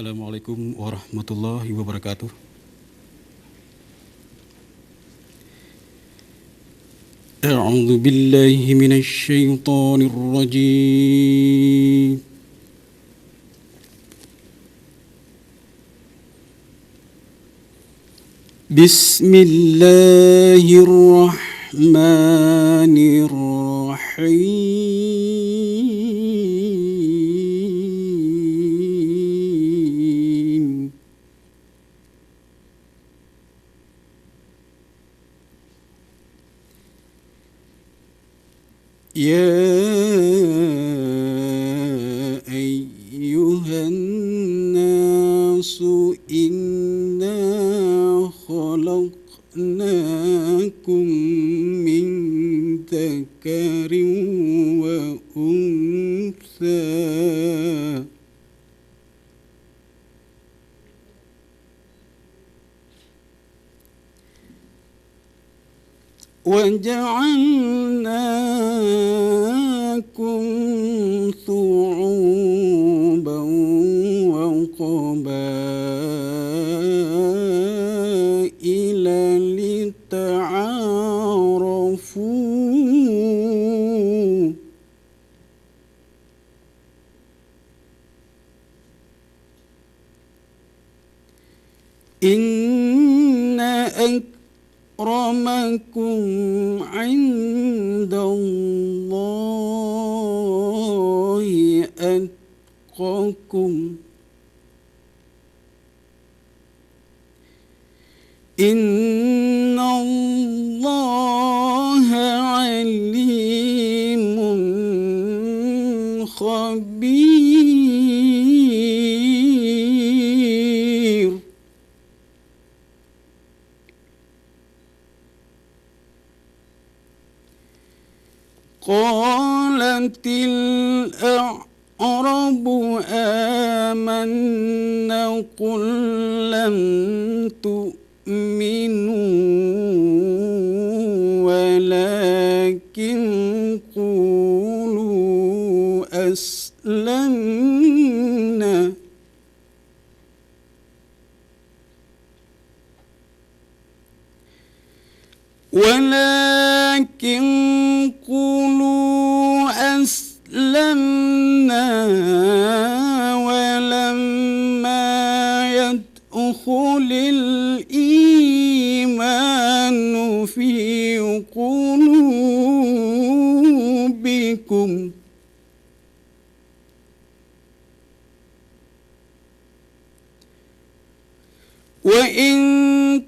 Assalamualaikum warahmatullahi wabarakatuh. A'udzu billahi minasy syaithanir rajim. Bismillahirrahmanirrahim. Ya ayyuhan nasu inna khalaqnakum min dzakarin wa untha وجعلناكم شعوبا وقبائل لتعارفوا إن أكرمكم عند الله أتقاكم إن الله عليم خبير. قالت الأعراب آمنا قل لم تؤمنوا ولكن قولوا أسلمنا ولكن قولوا أسلمنا ولما يدخل الإيمان في قلوبكم وإن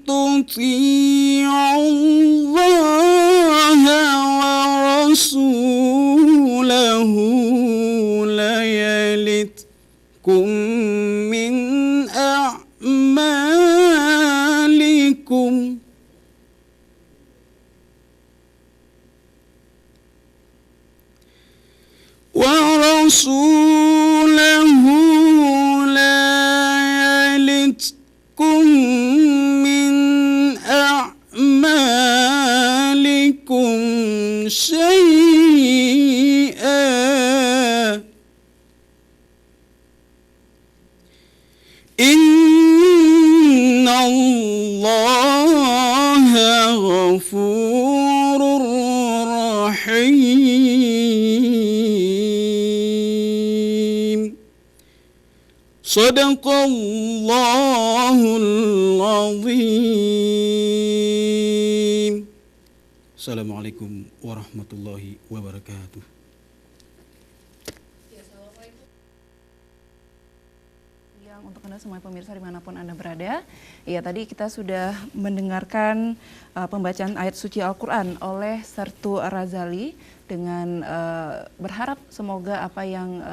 تطيعوا الله ورسوله لا يلتكم من أعمالكم ورسوله لا يلتكم من أعمالكم شيئا إن الله غفور رحيم. صدق الله العظيم. Assalamualaikum warahmatullahi wabarakatuh. Untuk Anda semua pemirsa dimanapun Anda berada. Ya, tadi kita sudah mendengarkan pembacaan ayat suci Al-Quran oleh Sertu Razali dengan berharap semoga apa yang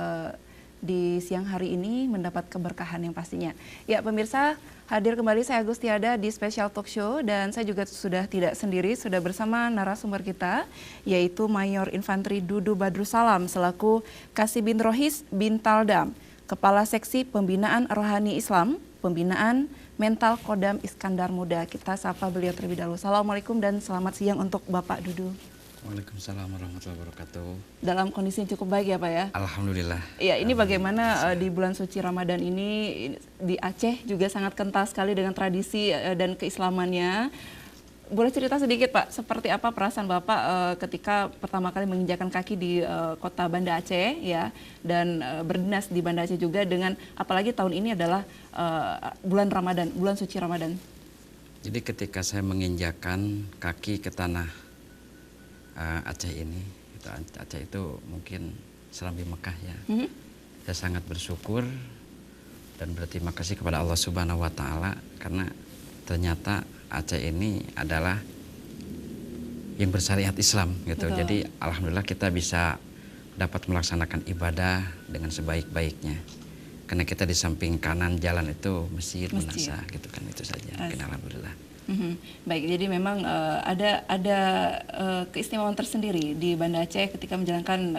di siang hari ini mendapat keberkahan yang pastinya. Ya pemirsa, hadir kembali saya Agustiada di Special Talk Show dan saya juga sudah tidak sendiri, sudah bersama narasumber kita yaitu Mayor Infantri Dudu Badrussalam selaku Kasibin Rohis Bintaldam, Kepala Seksi Pembinaan Rohani Islam, Pembinaan Mental Kodam Iskandar Muda. Kita sapa beliau terlebih dahulu. Assalamualaikum dan selamat siang untuk Bapak Dudu. Waalaikumsalam warahmatullahi wabarakatuh. Dalam kondisi yang cukup baik ya Pak ya? Alhamdulillah. Iya, ini bagaimana di bulan suci Ramadan ini di Aceh juga sangat kental sekali dengan tradisi dan keislamannya. Boleh cerita sedikit Pak, seperti apa perasaan Bapak ketika pertama kali menginjakan kaki di kota Banda Aceh ya, dan berdinas di Banda Aceh juga, dengan apalagi tahun ini adalah bulan Ramadan, bulan suci Ramadan. Jadi ketika saya menginjakan kaki ke tanah Aceh ini, Aceh itu mungkin Serambi Mekah ya. Saya sangat bersyukur dan berterima kasih kepada Allah Subhanahu wa taala karena ternyata Aceh ini adalah yang bersyariat Islam gitu. Betul. Jadi alhamdulillah kita bisa dapat melaksanakan ibadah dengan sebaik-baiknya. Karena kita di samping kanan jalan itu masjid. Menasa gitu kan, itu saja. Mungkin alhamdulillah. Baik, jadi memang ada keistimewaan tersendiri di Banda Aceh ketika menjalankan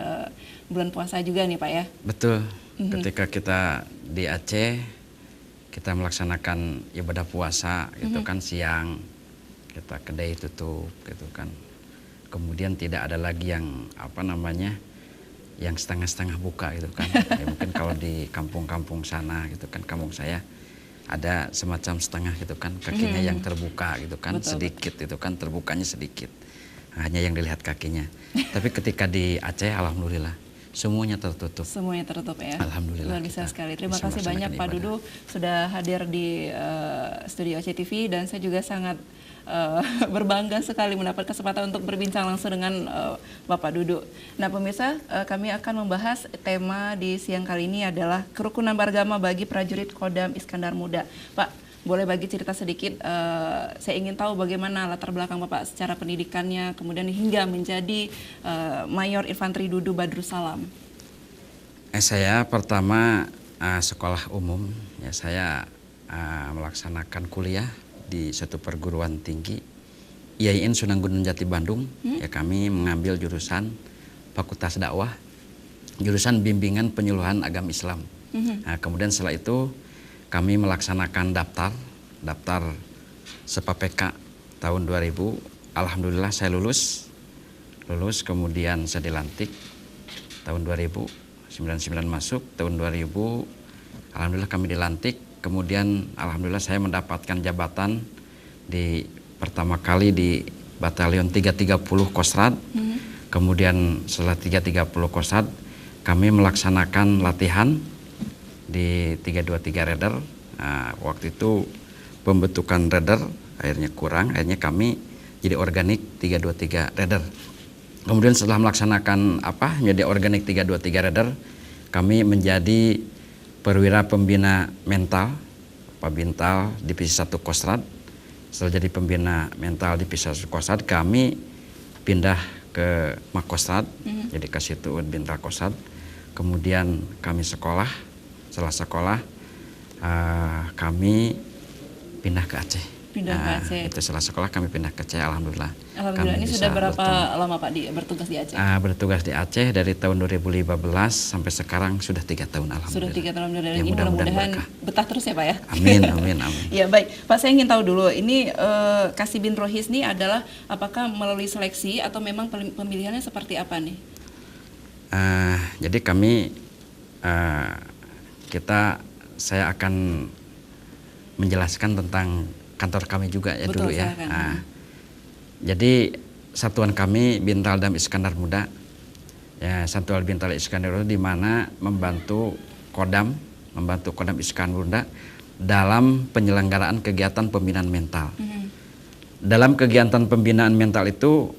bulan puasa juga nih Pak ya? Betul. Ketika kita di Aceh, kita melaksanakan ibadah puasa gitu kan, siang kita kedai tutup gitu kan. Kemudian tidak ada lagi yang yang setengah-setengah buka gitu kan. Ya, mungkin kalau di kampung-kampung sana gitu kan, kampung saya ada semacam setengah gitu kan, kakinya yang terbuka gitu kan. Betul, sedikit itu kan, terbukanya sedikit, hanya yang dilihat kakinya. Tapi ketika di Aceh alhamdulillah semuanya tertutup. Semuanya tertutup ya. Alhamdulillah. Luar biasa sekali. Terima kasih banyak Pak Dudu sudah hadir di studio Aceh TV, dan saya juga sangat berbangga sekali mendapat kesempatan untuk berbincang langsung dengan Bapak Dudu. Nah pemirsa, kami akan membahas tema di siang kali ini adalah kerukunan beragama bagi prajurit Kodam Iskandar Muda. Pak, boleh bagi cerita sedikit, saya ingin tahu bagaimana latar belakang Bapak secara pendidikannya, kemudian hingga menjadi Mayor Infanteri Dudu Badrussalam. Saya pertama sekolah umum, ya saya melaksanakan kuliah di suatu perguruan tinggi IAIN Sunan Gunung Jati Bandung. Ya, kami mengambil jurusan Fakultas Dakwah, jurusan Bimbingan Penyuluhan Agama Islam. Nah, kemudian setelah itu kami melaksanakan daftar SEPA-PK tahun 2000. Alhamdulillah saya lulus, kemudian saya dilantik tahun 2000, 99 masuk, tahun 2000 alhamdulillah kami dilantik. Kemudian alhamdulillah saya mendapatkan jabatan di pertama kali di Batalion 330 Kostrad. Kemudian setelah 330 Kostrad kami melaksanakan latihan di 323 Raider. Nah, waktu itu pembentukan Raider akhirnya kurang, akhirnya kami jadi organik 323 Raider. Kemudian setelah melaksanakan menjadi organik 323 Raider, kami menjadi perwira pembina mental Pabintal Divisi 1 Kostrad. Setelah jadi pembina mental Divisi 1 Kostrad, kami pindah ke Makostrad, jadi ke situ Bintal Kostrad. Kemudian kami sekolah. Setelah sekolah kami pindah ke Aceh. Itu setelah sekolah kami pindah ke Aceh, alhamdulillah. Alhamdulillah. Ini sudah berapa lama Pak bertugas di Aceh? Bertugas di Aceh dari tahun 2015 sampai sekarang sudah 3 tahun, alhamdulillah. Sudah 3 tahun, alhamdulillah. Ya, Ini mudah-mudahan betah terus ya Pak ya. Amin, amin, amin. Ya baik, Pak, saya ingin tahu dulu, ini Kasibin Rohis ini adalah apakah melalui seleksi atau memang pemilihannya seperti apa nih? Jadi kami saya akan menjelaskan tentang kantor kami juga ya. Betul, dulu ya. Jadi satuan kami Bintal Dam Iskandar Muda. Ya, satuan Bintal Iskandar Muda di mana membantu Kodam Iskandar Muda dalam penyelenggaraan kegiatan pembinaan mental. Dalam kegiatan pembinaan mental itu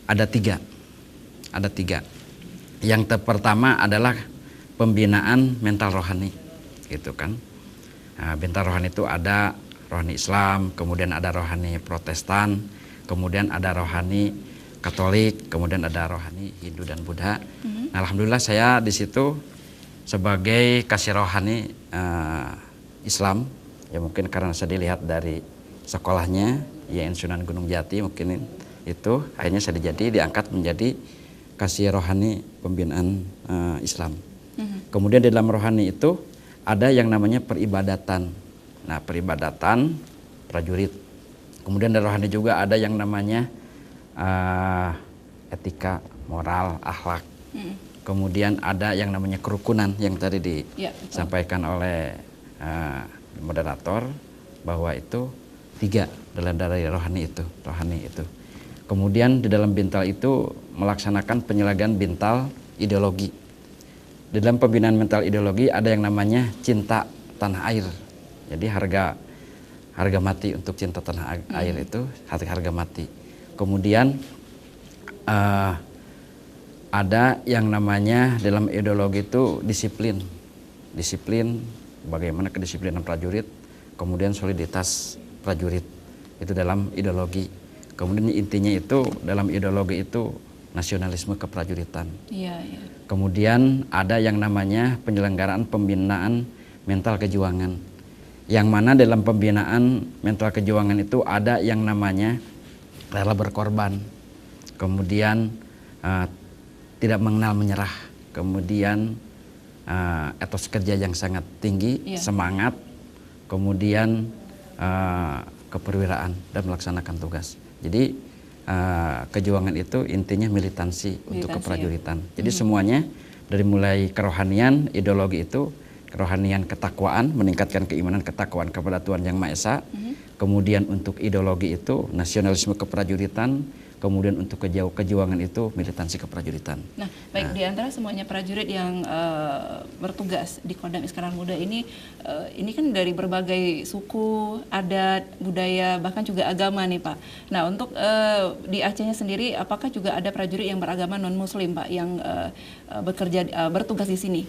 ada tiga. Yang pertama adalah pembinaan mental rohani, gitu kan. Mental rohani itu ada rohani Islam, kemudian ada rohani Protestan, kemudian ada rohani Katolik, kemudian ada rohani Hindu dan Buddha. Nah, alhamdulillah saya di situ sebagai kasih rohani Islam. Ya mungkin karena saya dilihat dari sekolahnya IAIN Sunan Gunung Jati, mungkin itu akhirnya saya diangkat menjadi kasih rohani pembinaan Islam. Kemudian di dalam rohani itu ada yang namanya peribadatan. Nah, peribadatan prajurit. Kemudian dari rohani juga ada yang namanya etika, moral, akhlak. Kemudian ada yang namanya kerukunan yang tadi disampaikan oleh moderator, bahwa itu 3 dari rohani itu. Kemudian di dalam bintal itu melaksanakan penyelenggaraan bintal ideologi. Di dalam pembinaan mental ideologi ada yang namanya cinta tanah air. Jadi harga mati untuk cinta tanah air itu harga mati. Kemudian ada yang namanya dalam ideologi itu disiplin, bagaimana kedisiplinan prajurit, kemudian soliditas prajurit itu dalam ideologi. Kemudian intinya itu dalam ideologi itu nasionalisme keprajuritan. Kemudian ada yang namanya penyelenggaraan pembinaan mental kejuangan, yang mana dalam pembinaan mental kejuangan itu ada yang namanya rela berkorban, kemudian tidak mengenal menyerah, kemudian etos kerja yang sangat tinggi, semangat, kemudian keperwiraan dan melaksanakan tugas. Jadi kejuangan itu intinya militansi untuk keprajuritan. Jadi semuanya dari mulai kerohanian, ideologi itu kerohanian ketakwaan, meningkatkan keimanan ketakwaan kepada Tuhan Yang Maha Esa. Kemudian untuk ideologi itu nasionalisme keprajuritan. Kemudian untuk kejuangan itu militansi keprajuritan. Nah, baik, di antara semuanya prajurit yang bertugas di Kodam Iskandar Muda ini kan dari berbagai suku, adat, budaya, bahkan juga agama nih Pak. Nah, untuk di Acehnya sendiri, apakah juga ada prajurit yang beragama non-Muslim Pak yang bertugas di sini?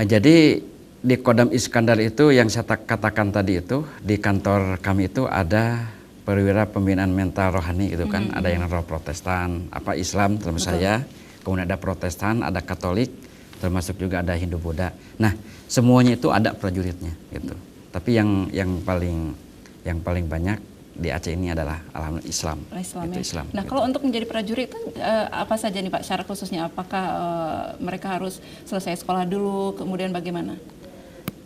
Jadi di Kodam Iskandar itu yang saya katakan tadi itu, di kantor kami itu ada perwira pembinaan mental rohani gitu kan. Ada yang roh Protestan, Islam termasuk saya, kemudian ada Protestan, ada Katolik, termasuk juga ada Hindu Buddha. Nah, semuanya itu ada prajuritnya gitu. Tapi yang paling banyak di Aceh ini adalah alhamdulillah Islam. Gitu, Islam. Nah, kalau untuk menjadi prajurit kan apa saja nih Pak syarat khususnya? Apakah mereka harus selesai sekolah dulu, kemudian bagaimana?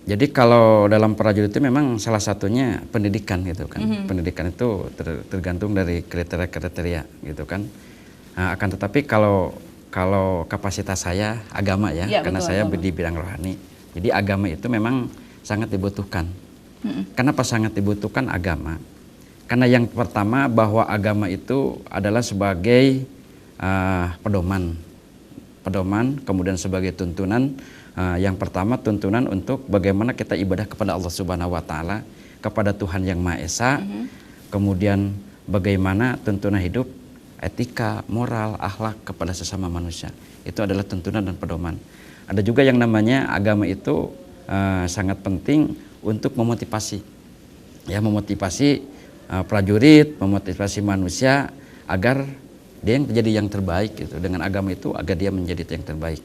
Jadi kalau dalam prajurit itu memang salah satunya pendidikan gitu kan. Pendidikan itu tergantung dari kriteria gitu kan. Akan tetapi kalau kapasitas saya agama ya karena betul, saya di bidang rohani. Jadi agama itu memang sangat dibutuhkan. Kenapa sangat dibutuhkan agama? Karena yang pertama bahwa agama itu adalah sebagai pedoman, kemudian sebagai tuntunan. Yang pertama tuntunan untuk bagaimana kita ibadah kepada Allah Subhanahu wa taala, kepada Tuhan Yang Maha Esa. Kemudian bagaimana tuntunan hidup, etika, moral, akhlak kepada sesama manusia. Itu adalah tuntunan dan pedoman. Ada juga yang namanya agama itu sangat penting untuk memotivasi. Ya, memotivasi prajurit, memotivasi manusia agar dia yang menjadi yang terbaik gitu. Dengan agama itu agar dia menjadi yang terbaik.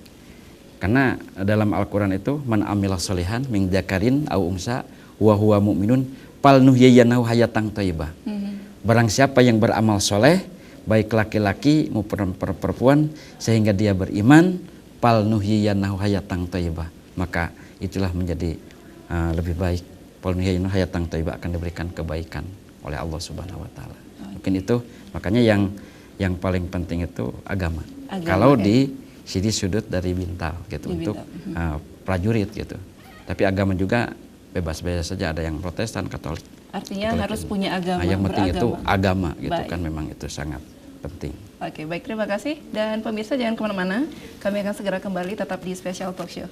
Karena dalam Al-Quran itu man amilah solihan min dzakarin au unsa wa huwa mu'minun fal nuhyiyanahu hayatan thayyibah. Barang siapa yang beramal soleh, baik laki-laki maupun perempuan, sehingga dia beriman, fal nuhyiyanahu hayatan thayyibah, maka itulah menjadi lebih baik. Fal nuhyiyanahu hayatan thayyibah, akan diberikan kebaikan oleh Allah Subhanahu wa taala. Mungkin itu makanya yang paling penting itu agama. Kalau di sini sudut dari bintal gitu untuk prajurit gitu. Tapi agama juga bebas-bebas saja, ada yang Protestan, Katolik. Artinya Katolik harus punya agama. Yang penting itu agama gitu kan, memang itu sangat penting. Oke, baik, terima kasih dan pemirsa jangan kemana-mana. Kami akan segera kembali tetap di Special Talk Show.